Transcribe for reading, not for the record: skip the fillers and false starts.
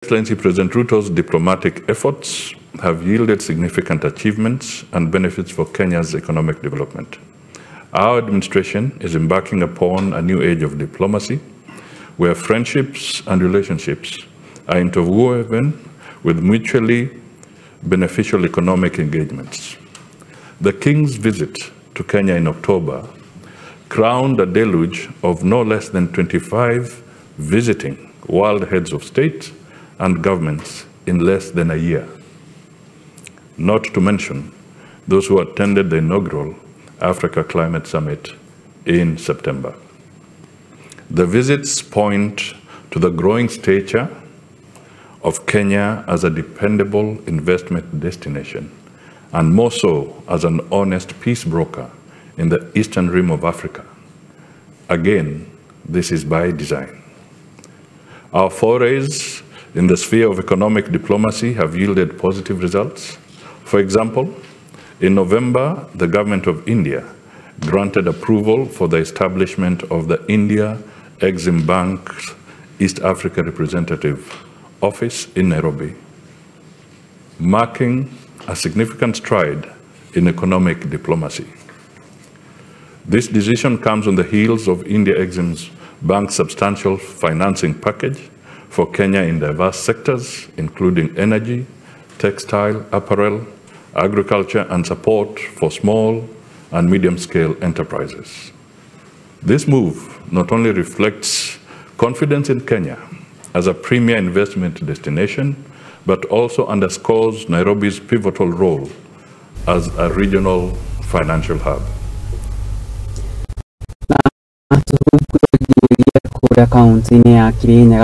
Excellency President Ruto's diplomatic efforts have yielded significant achievements and benefits for Kenya's economic development. Our administration is embarking upon a new age of diplomacy, where friendships and relationships are interwoven with mutually beneficial economic engagements. The King's visit to Kenya in October crowned a deluge of no less than 25 visiting world heads of state and governments in less than a year, not to mention those who attended the inaugural Africa Climate Summit in September. The visits point to the growing stature of Kenya as a dependable investment destination, and more so as an honest peace broker in the eastern rim of Africa. Again, this is by design. Our forays in the sphere of economic diplomacy have yielded positive results. For example, in November, the government of India granted approval for the establishment of the India Exim Bank's East Africa Representative Office in Nairobi, marking a significant stride in economic diplomacy. This decision comes on the heels of India Exim Bank's substantial financing package for Kenya in diverse sectors, including energy, textile, apparel, agriculture, and support for small and medium-scale enterprises. This move not only reflects confidence in Kenya as a premier investment destination, but also underscores Nairobi's pivotal role as a regional financial hub. Kaunti niakinyiriirie